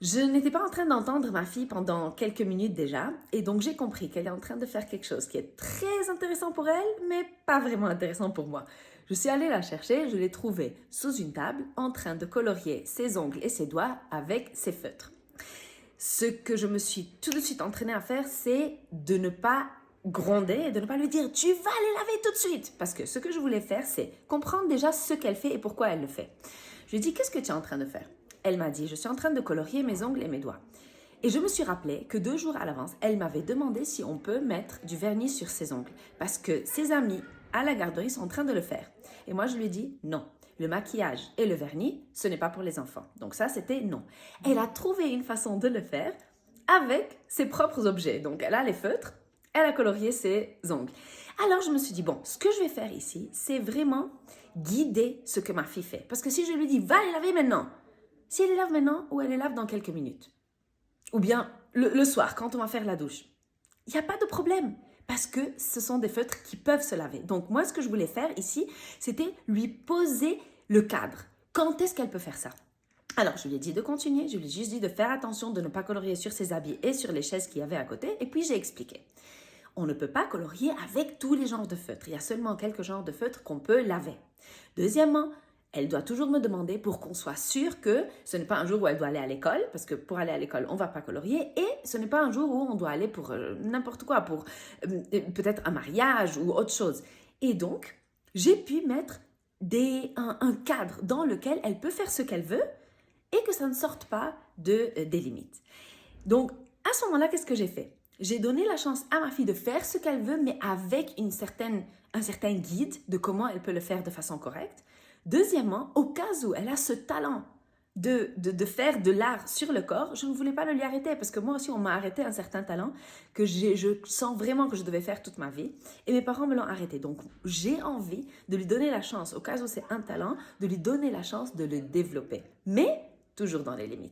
Je n'étais pas en train d'entendre ma fille pendant quelques minutes déjà, et donc j'ai compris qu'elle est en train de faire quelque chose qui est très intéressant pour elle, mais pas vraiment intéressant pour moi. Je suis allée la chercher, je l'ai trouvée sous une table, en train de colorier ses ongles et ses doigts avec ses feutres. Ce que je me suis tout de suite entraînée à faire, c'est de ne pas gronder et de ne pas lui dire « tu vas les laver tout de suite !» Parce que ce que je voulais faire, c'est comprendre déjà ce qu'elle fait et pourquoi elle le fait. Je lui ai dit « qu'est-ce que tu es en train de faire ?» Elle m'a dit « je suis en train de colorier mes ongles et mes doigts ». Et je me suis rappelé que 2 jours à l'avance, elle m'avait demandé si on peut mettre du vernis sur ses ongles parce que ses amis à la garderie sont en train de le faire. Et moi, je lui ai dit non. Le maquillage et le vernis, ce n'est pas pour les enfants. Donc ça, c'était non. Elle a trouvé une façon de le faire avec ses propres objets. Donc elle a les feutres, elle a colorié ses ongles. Alors je me suis dit, bon, ce que je vais faire ici, c'est vraiment guider ce que ma fille fait. Parce que si je lui dis, va les laver maintenant, si elle les lave maintenant ou elle les lave dans quelques minutes, ou bien le soir, quand on va faire la douche. Il n'y a pas de problème parce que ce sont des feutres qui peuvent se laver. Donc moi, ce que je voulais faire ici, c'était lui poser le cadre. Quand est-ce qu'elle peut faire ça? Alors, je lui ai dit de continuer, je lui ai juste dit de faire attention de ne pas colorier sur ses habits et sur les chaises qu'il y avait à côté, et puis j'ai expliqué. On ne peut pas colorier avec tous les genres de feutres. Il y a seulement quelques genres de feutres qu'on peut laver. Deuxièmement, elle doit toujours me demander pour qu'on soit sûr que ce n'est pas un jour où elle doit aller à l'école, parce que pour aller à l'école, on ne va pas colorier, et ce n'est pas un jour où on doit aller pour n'importe quoi, pour peut-être un mariage ou autre chose. Et donc, j'ai pu mettre un cadre dans lequel elle peut faire ce qu'elle veut et que ça ne sorte pas des limites. Donc, à ce moment-là, qu'est-ce que j'ai fait? J'ai donné la chance à ma fille de faire ce qu'elle veut, mais avec un certain guide de comment elle peut le faire de façon correcte. Deuxièmement, au cas où elle a ce talent de faire de l'art sur le corps, je ne voulais pas le lui arrêter parce que moi aussi, on m'a arrêté un certain talent que je sens vraiment que je devais faire toute ma vie et mes parents me l'ont arrêté. Donc, j'ai envie de lui donner la chance, au cas où c'est un talent, de lui donner la chance de le développer, mais toujours dans les limites.